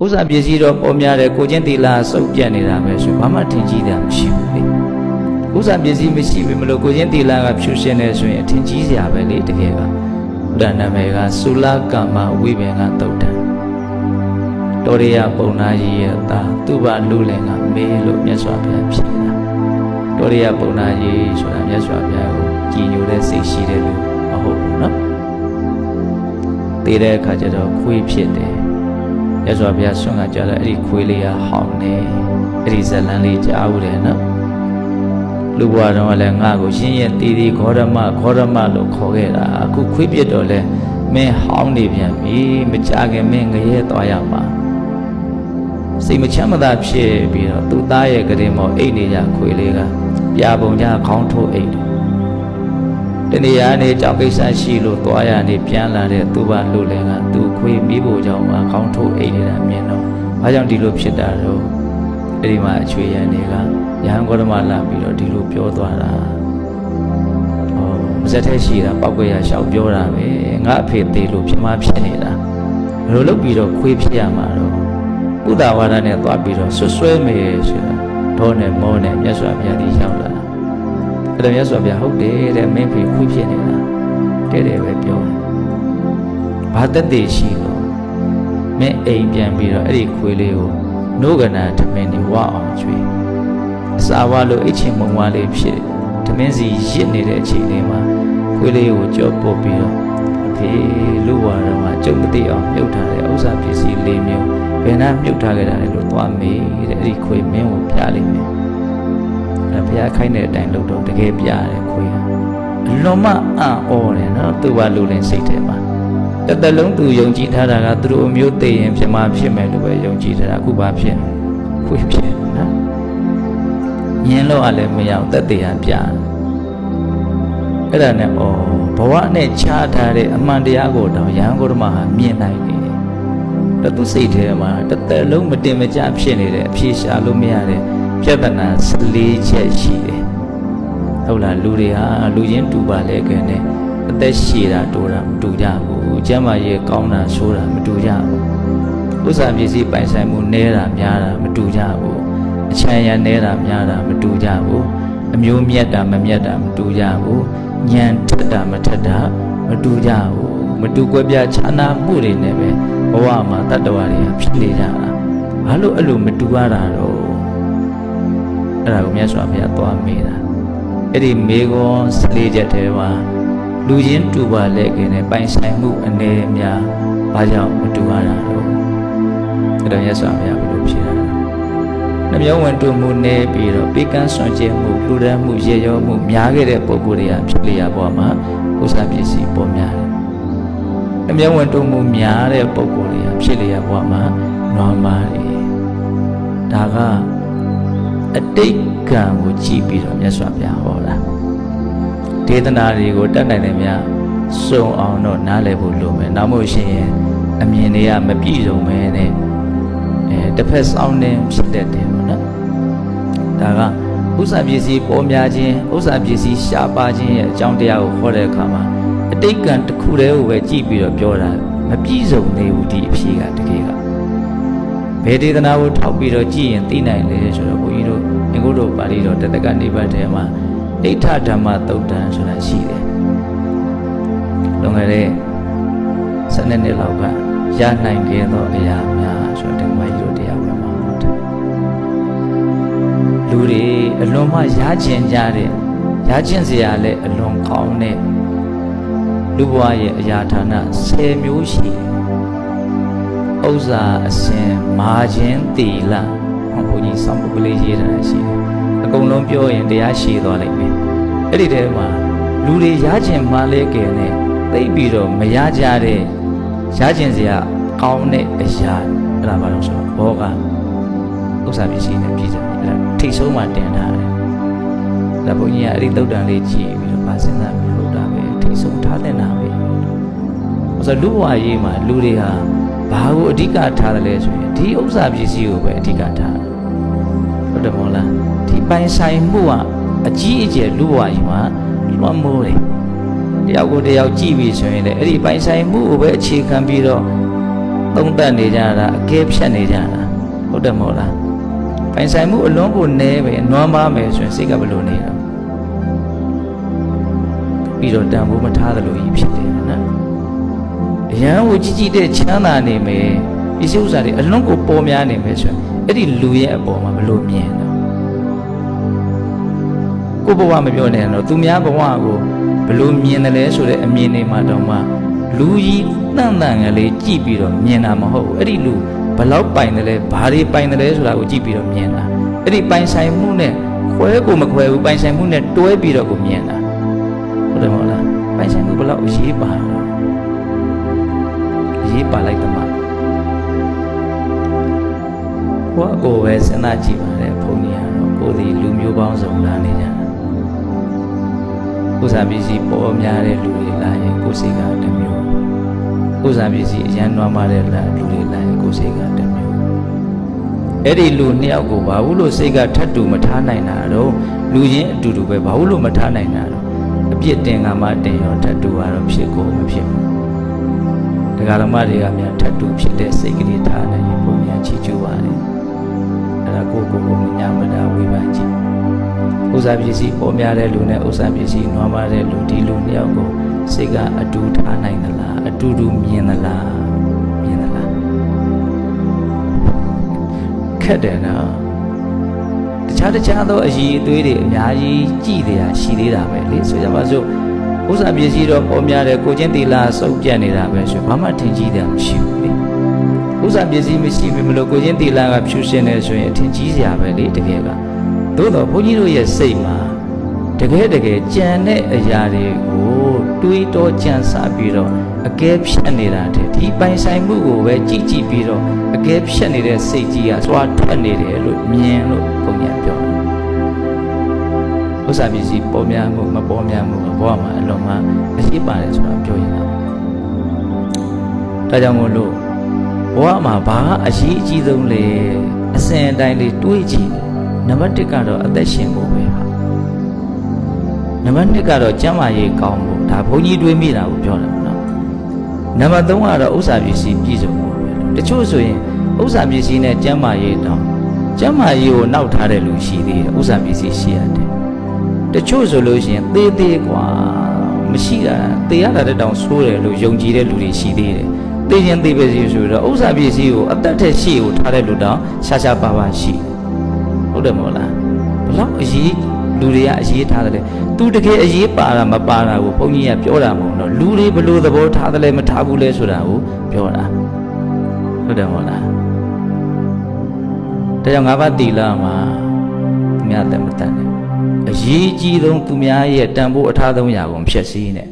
ဥစ္စာပစ္စည်းတော့ပေါ်များတယ်ကိုချင်းတီလာစုပ်ပြတ်နေတာပဲဆိုဘာမှထင်ကြီးတာမရှိဘူးလေဥစ္စာပစ္စည်းမရှိပြီမလို့ကိုချင်းတီလာကဖြူရှင်နေဆိုရင်အထင်ကြီးစရာပဲလေတကယ်ကဘုရားနာမည်ကသုလကမ္မဝိပင်ကသုတ်တံတောရိယပုံနာကြီးရဲ့သားသူ့ဘာလူလင်ကမေးလို့မြတ်စွာဘုရားဖြေတာတောရိယပုံနာကြီးဆိုတာမြတ်စွာဘုရားကိုကြည်ညိုတဲ့စိတ်ရှိတဲ့လူမဟုတ်ဘူးနော်တည်တဲ့အခါကျတော့ခွေးဖြစ်တယ်မြတ်စွာဘုရားဆွမ်းကကြတော့အဲ့ဒီခွေးလေးကဟောင်းနေအဲ့ဒီဇလန်းလေးကြားဦးတယ်နော်လူဘဝတော်ကလည်းငါ့ကိုရှင်းရဲ့တီတီဂေါရမလို့ခေါ်ခဲ့တာအခုခွေးပြစ်တော့လဲမင်းဟောင်းနေပြန်ပြီမကြခင်မင်းငရဲသွားရမှာစိတ်မချမ်းမသာဖြစ်ပြီးတော့သူ့သားရဲ့ကလေးမောအိတ်နေကြခွေးလေးကပြာပုံကြခေါင်းထိုးအိတ်တယ်တနေ့ရနေကြောင်ကိစ္စရှိလို့သွားရနေပြန်လာတဲ့သူ့ဘာလူလည်းကသူ့ခွေးမိဖို့ကြောင့်မှခေါင်းထိုးအိတ်နေတာမြင်တော့ဘာကြောင့်ဒီလိုဖြစ်တာတော့အဲ့ဒီမှာအချွေရန်တွေကယဟန်ဂေါတမလာပြီးတော့ဒီလိုပြောသွားတာဟောမစက်ထဲရှိတာပောက်ကွက်ရရှောက်ပြောတာပဲငါအဖေသေးလို့ဖြစ်မှဖြစ်နေတာဘယ်လိုလုပ်ပြီးတော့ခွေးဖြစ်ရမှာတော့ဘုဒ္ဓဝါဒနဲ့သွားပြီးတော့ဆွဆွဲမယ်ဆိုတာဒေါနဲ့မောနဲ့မြတ်စွာဘုရားကြီးရောက်လာအဲ့ဒါမြတ်စွာဘုရားဟုတ်တယ်တဲ့မင်းဖေခွေးဖြစ်နေတာတဲ့တယ်ပဲပြောတယ်ဘာသက်သေရှိလို့မင်းအိမ်ပြန်ပြီးတော့အဲ့ဒီခွေးလေးကိုနိုးကနာထမင်းနေဝအောင်ကျွေးအစာဝါလို့အိတ်ချင်မုံဝါလေးဖြစ်ထမင်းစီရစ်နေတဲ့အချိန်လေးမှာခွေးလေးကိုကြော့ပုတ်ပြီးတော့အဖေလူဝါတော့ကကြုံမသိအောင်မြုပ်ထားတဲ့ဥစ္စာပစ္စည်း၄မျိုးဘယ်နှမြုပ်ထားခဲ့တာလဲလို့သွားမေးတဲ့အဲ့ဒီခွေးမင်းကိုပြလိုက်မယ်အဲ့ဘုရားခိုင်းတဲ့အတိုင်းလုပ်တော့တကယ်ပြတယ်ခွေးကအလွန်မှအံ့ဩတယ်နော်သူ့ဘာလူလင်စိတ်ထဲမှာတစ်သက်လုံးသူယုံကြည်ထားတာကသူတို့အမျိုးသိရင်ဖြစ်မှာဖြစ်မယ်လို့ပဲယုံကြည်ထားတာအခုဘာဖြစ်ခွေးဖြစ်နော်ညင်လို့အလည်းမရအောင်သက်သေရပြအဲ့ဒါနဲ့ဘဝနဲ့ခြားထားတဲ့အမှန်တရားကိုတော့ယဟန်ဂေါတမဟာမြင်နိုင်တယ်တော့သူစိတ်ထဲမှာတစ်သက်လုံးမတင်မကျဖြစ်နေတဲ့အဖြေရှာလို့မရတဲ့ပြဿနာ14ချက်ရှိတယ်ဟုတ်လားလူတွေဟာလူချင်းတူပါလေခင်နဲ့အသက်ရှည်တာတိုးတာမတူကြဘူးကျမ်းမာရေးကောင်းတာဆိုးတာမတူကြဘူးဥစ္စာပစ္စည်းပိုင်ဆိုင်မှုနည်းတာများတာမတူကြဘူးအချမ်းရနည်းတာများတာမတူကြဘူးအမျိုးမြတ်တာမမြတ်တာမတူကြဘူးဉာဏ်ထက်တာမထက်တာမတူကြဘူးမတူကွဲပြားခြားနာမှုတွေနဲ့ပဲဘဝမှာတတ္တဝါတွေဖြစ်နေကြတာဘာလို့အဲ့လိုမတူရတာတော့အဲ့ဒါကိုမြတ်စွာဘုရားသွားမေးတာအဲ့ဒီမေခွန်း14ချက်ထဲမှာလူချင်းတူပါလေခင်နဲ့ပိုင်ဆိုင်မှုအနေအများဘာကြောင့်မတူရတာတော့အဲ့ဒါမြတ်စွာဘုရားဘယ်လိုဖြေတာနှမျောဝင်တူမှုနေပြီးတော့ပေကန်းဆွန့်ကျင်မှုလူဒန်းမှုရေရောမှုများခဲ့တဲ့ပုံကိုယ်တွေကဖြစ်လျာဘဝမှာဥစ္စာပစ္စည်းပေါ်များတယ်နှမျောဝင်တူမှုများတဲ့ပုံကိုယ်တွေကဖြစ်လျာဘဝမှာနွားမားတွေဒါကအတိတ်ကံကိုကြည့်ပြီးတော့မြတ်စွာဘုရားဟောတာဒေသနာတွေကိုတတ်နိုင်တယ်များစုံအောင်တော့နားလည်ဖို့လိုမယ်နောက်မို့ရှင်ရင်အမြင်တွေကမပြည့်စုံပဲနဲ့တစ်ဖက်စောင်းနေဖြစ်တတ်တယ်ပေါ့နော်ဒါကဥစ္စာပစ္စည်းပေါ်များခြင်းဥစ္စာပစ္စည်းရှားပါခြင်းရဲ့အကြောင်းတရားကိုဟောတဲ့အခါမှာအတိတ်ကံတစ်ခုတည်းကိုပဲကြည့်ပြီးတော့ပြောတာမပြည့်စုံနေဘူးဒီအဖြေကတကယ်ကဘယ်ဒေသနာကိုထောက်ပြီးတော့ကြည့်ရင်သိနိုင်လေဆိုတော့ဘုန်းကြီးတို့အင်္ဂုတ္တပါဠိတော်တတ္တကနေပတ်ထဲမှာဒိဋ္ဌဓမ္မသုတ်တံဆိုတာရှိတယ်လွန်ခဲ့တဲ့12နှစ်လောက်ကရနိုင်ခဲ့သောအရာများဆိုတဲ့ဓမ္မကြီးတို့တရားဝင်မှာဟောတယ်လူတွေအလွန်မှရကျင်ကြတဲ့ရကျင်စရာလည်းအလွန်ကောင်းတဲ့လူဘဝရဲ့အရာဌာန10မျိုးရှိတယ်ဥစ္စာအစဉ်မာခြင်းသီလဘုန်းကြီးဆောင်းပုဂ္ဂလေးရေးထားတာရှိတယ်အကုန်လုံးပြောရင်တရားရှိသွားလိမ့်မယ်အဲ့ဒီထဲမှာလူတွေရကျင်မှလဲကဲနဲ့သိပြီးတော့မရကြတဲ့ရကျင်စရာကောင်းတဲ့အရာအဲ့ဒါဘာလို့ဆိုတော့ဘောကဥစ္စာပစ္စည်းနဲ့ပြည်ကြတယ်အဲ့ဒါထိတ်ဆုံးမှတင်ထားတယ်ဒါဘုန်းကြီးကအဲ့ဒီသုတ်တန်လေးကြည့်ပြီးတော့ဗာစဉ်းစားပြီးဟုတ်တာပဲထိတ်ဆုံးထားတဲ့နာပဲဆိုတော့လူဘဝရေးမှာလူတွေဟာဘာကိုအဓိကထားတယ်လဲဆိုရင်ဒီဥစ္စာပစ္စည်းကိုပဲအဓိကထားဟုတ်တယ်မို့လားဒီပိုင်ဆိုင်မှုကအကြီးအကျယ်လူဘဝကြီးမှာလွှမ်းမိုးတယ်တယောက်ကိုတယောက်ကြည့်ပြီးဆိုရင်လည်းအဲ့ဒီပိုင်ဆိုင်မှုကိုပဲအခြေခံပြီးတော့ သုံးသပ်နေကြတာအကဲဖြတ်နေကြတာဟုတ်တယ်မဟုတ်လားပိုင်ဆိုင်မှုအလွန်ကိုနည်းပဲနွမ်းပါမယ်ဆိုရင်စိတ်ကဘလို့နေတော့ပြီးတော့တန်ဖိုးမထားသလိုကြီးဖြစ်တယ်နော်အရန်ကိုကြီးတဲ့ချမ်းသာနေမယ်ပစ္စည်းဥစ္စာတွေအလွန်ကိုပေါ်များနေမယ်ဆိုရင်အဲ့ဒီလူရဲ့အပေါ်မှာဘလို့မြင်တော့ကိုဘဝမပြောနဲ့တော့သူများဘဝကိုဘလို့မြင်တယ်လဲဆိုတဲ့အမြင်တွေမှာတော့မှလူကြီးတန်တန်ကလေးကြည့်ပြီးတော့မြင်တာမဟုတ်ဘူးအဲ့ဒီလူဘလောက်ပိုင်တယ်လဲဘာတွေပိုင်တယ်လဲဆိုတာကိုကြည့်ပြီးတော့မြင်တာအဲ့ဒီပိုင်ဆိုင်မှုနဲ့ခွဲကိုမခွဲဘူးပိုင်ဆိုင်မှုနဲ့တွဲပြီးတော့ကိုမြင်တာဟုတ်တယ်မဟုတ်လားပိုင်ဆိုင်မှုဘလောက်အရေးပါတော့အရေးပါလိုက်တယ်မှာဘုရားကိုပဲစဉ်းစားကြည့်ပါလေဘုန်းကြီးကတော့ကိုယ်ဒီလူမျိုးပေါင်းစုံလာနေကြတာဥစ္စာပစ္စည်းပေါ်များတဲ့လူတွေလာရင်ကိုယ်စိတ်ကတစ်မျိုးဥစ္စာပစ္စည်းအရန်နွမ်းပါတဲ့လူတွေလာရင်ကိုယ်စိတ်ကတစ်မျိုးအဲ့ဒီလူနှစ်ယောက်ကိုဘာလို့လို့စိတ်ကထပ်တူမထားနိုင်တာတော့လူချင်းအတူတူပဲဘာလို့လို့မထားနိုင်တာတော့အပြစ်တင်ကမှတင်ရောထပ်တူကတော့ဖြစ်ကုန်မဖြစ်ဘူးတရားဓမ္မတွေကများထပ်တူဖြစ်တဲ့စိတ်ကလေးထားနိုင်ရင်ဘုရားချီးကျူးပါတယ်အဲ့ဒါကိုညမတာဝေဖန်ကြည့်ဥစ္စာပစ္စည်းပေါ်များတဲ့လူနဲ့ဥစ္စာပစ္စည်းနွမ်းပါတဲ့လူဒီလူနှစ်ယောက်ကိုစိတ်ကအတူထားနိုင်သလားအတူတူမြင်သလားခက်တယ်နော်တခြားသောအည်အသွေးတွေအများကြီးကြည်တရားရှိသေးတာပဲလေဆိုကြပါစို့ဥစ္စာပစ္စည်းတော့ပေါ်များတဲ့ကိုချင်းသီလစုပ်ပြတ်နေတာပဲဆိုဘာမှထင်ကြီးတယ်မရှိဘူးလေဥစ္စာပစ္စည်းမရှိဘူးမလို့ကိုချင်းသီလကဖြူရှင်းနေဆိုရင်ထင်ကြီးစရာပဲလေတကယ်ကသို့တော့ဘုန်းကြီးတို့ရဲ့စိတ်မှာတကယ်ကြံတဲ့အရာတွေကိုတွေးတောကြံစပြီးတော့အကဲဖြတ်နေတာတဲ့ဒီပိုင်ဆိုင်မှုကိုပဲကြည့်ပြီးတော့အကဲဖြတ်နေတဲ့စိတ်ကြီးကစွာထွက်နေတယ်လို့မြင်လို့ဘုန်းကြီးပြောတယ်ဥစ္စာပစ္စည်းပေါ်များမှုမပေါ်များမှုဘဝမှာအလုံးမအရေးပါတယ်ဆိုတာပြောရင်တော့ဒါကြောင့်မို့လို့ဘဝမှာဘာအရေးအကြီးဆုံးလဲအစဉ်အတိုင်းလေးတွေးကြည့်နံပါတ်1ကတော့အသက်ရှင်ဖို့ပဲဟာနံပါတ်2ကတော့ကျန်းမာရေးကောင်းဖို့ဒါဘုန်းကြီးတွေးမိတာကိုပြောတယ်နော်နံပါတ်3ကတော့ဥစ္စာပစ္စည်းပြည့်စုံဖို့ပဲတချို့ဆိုရင်ဥစ္စာပစ္စည်းနဲ့ကျန်းမာရေးတောင်ကျန်းမာရေးကိုနောက်ထားတဲ့လူရှိသေးတယ်ဥစ္စာပစ္စည်းရှိရတယ်တချို့ဆိုလို့ရှိရင်သေးกว่าမရှိတာသေရတာတောင်ဆိုးတယ်လို့ယုံကြည်တဲ့လူတွေရှိသေးတယ်သိရင်သိပဲစီဆိုတော့ဥစ္စာပစ္စည်းကိုအသက်ထက်ရှိကိုထားတဲ့လူတောင်ရှားပါရှိဟုတ်တယ်မဟုတ်လားဘလောက်အရေးလူတွေကအရေးထားတယ်သူတကယ်အရေးပါတာမပါတာကိုဘုန်းကြီးကပြောတာမဟုတ်တော့လူတွေဘလို့သဘောထားတယ်လဲမထားဘူးလဲဆိုတာကိုပြောတာဟုတ်တယ်မဟုတ်လားဒါကြောင့်၅ပါးသီလမှာသူများတတ်မတတ်နဲ့အရေးကြီးဆုံးသူများရဲ့တန်ဖိုးအထားဆုံးရာကိုဖျက်ဆီးနေ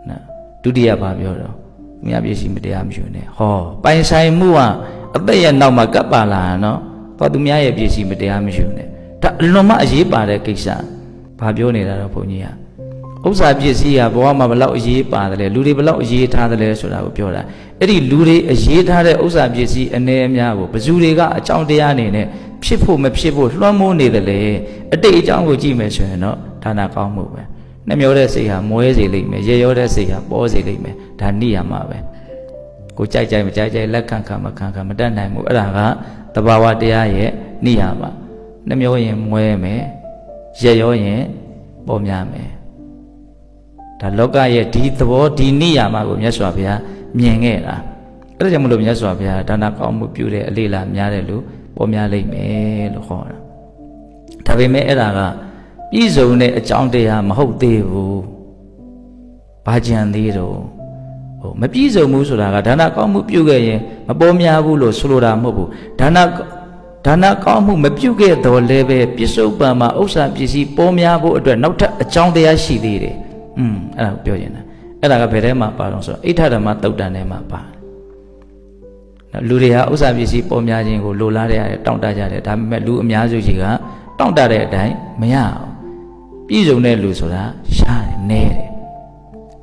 နော်ဒုတိယဘာပြောတော့သူများပစ္စည်းမတရားမယူနဲ့ဟောပိုင်ဆိုင်မှုကအသက်ရဲ့နောက်မှာကပ်ပါလာနော်တော့သူများရဲ့ပစ္စည်းမတရားမယူနဲ့ဒါအလွန်မှအရေးပါတဲ့ကိစ္စဘာပြောနေတာတော့ဘုန်းကြီးကဥစ္စာပစ္စည်းကဘဝမှာဘလောက်အရေးပါတယ်လဲလူတွေဘလောက်အရေးထားတယ်လဲဆိုတာကိုပြောတာအဲ့ဒီလူတွေအရေးထားတဲ့ဥစ္စာပစ္စည်းအနေအများကိုဘယ်သူတွေကအကြောင်းတရားအနေနဲ့ဖြစ်ဖို့မဖြစ်ဖို့လွှမ်းမိုးနေတယ်လေအတိတ်အကြောင်းကိုကြည့်မယ်ဆိုရင်တော့ဒါနာကောင်းမှုပဲနှမျောတဲ့စိတ်ဟာမွဲစေလိမ့်မယ်ရေရောတဲ့စိတ်ဟာပေါ်စေလိမ့်မယ်ဒါနိယာမပဲကိုကြိုက်မကြိုက်လက်ခံမခံမတတ်နိုင်ဘူးအဲ့ဒါကသဘာဝတရားရဲ့နိယာမနှမျောရင်မွဲမယ်ရေရောရင်ပေါ်များမယ်ဒါလောကရဲ့ဒီသဘောဒီနိယာမကိုမြတ်စွာဘုရားမြင်ခဲ့တာအဲ့ဒါကြောင့်မလို့မြတ်စွာဘုရားဒါနာကောင်းမှုပြုတဲ့အလေးလားများတယ်လို့ပေါ်များလိမ့်မယ်လို့ခေါ်တာဒါပေမဲ့အဲ့ဒါကပြည့်စုံတဲ့အကြောင်းတရားမဟုတ်သေးဘူးဘာကြံသေးတော့မပြည့်စုံဘူးဆိုတာကဒါနာကောင်းမှုပြုခဲ့ရင်မပေါ်များဘူးလို့ဆိုလိုတာမဟုတ်ဘူးဒါနာကောင်းမှုမပြုခဲ့တော့လည်းပဲပြစ္ဆုတ်ပံမှာဥစ္စာပစ္စည်းပေါ်များဖို့အတွက်နောက်ထပ်အကြောင်းတရားရှိသေးတယ်အဲ့ဒါကိုပြောနေတာအဲ့ဒါကဘယ်ထဲမှာပါတော့ဆိုတော့အိဋ္ဌဓမ္မသုတ်တန်ထဲမှာပါလူတွေဟာဥစ္စာပစ္စည်းပေါ်များခြင်းကိုလိုလားတဲ့တောင့်တကြတယ်ဒါပေမဲ့လူအများစုကြီးကတောင့်တတဲ့အတိုင်းမရအောင်ပြည့်စုံတဲ့လူဆိုတာရတယ်နဲတယ်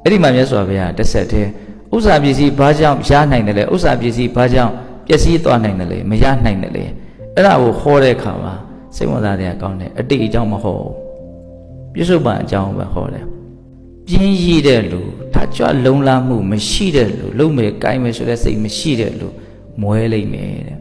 အဲ့ဒီမှာမြတ်စွာဘုရားတစ်ဆက်တည်းဥစ္စာပစ္စည်းဘာကြောင့်ရနိုင်တယ်လဲဥစ္စာပစ္စည်းဘာကြောင့်ပျက်စီးသွားနိုင်တယ်လဲမရနိုင်တယ်လဲအဲ့ဒါကိုဟောတဲ့အခါမှာစိတ်ဝင်စားတဲ့အကောင်းတယ်အတိတ်အကြောင်းမဟုတ်ပြစ္ဆုတ်ပံအကြောင်းပဲဟောတယ်ပြင်းရည်တဲ့လူ ထားကြွလုံလာမှုမရှိတဲ့လူလုံးမဲ့ကိုင်းမဲ့ဆိုတဲ့စိတ်မရှိတဲ့လူမွဲလိမ့်မယ်တဲ့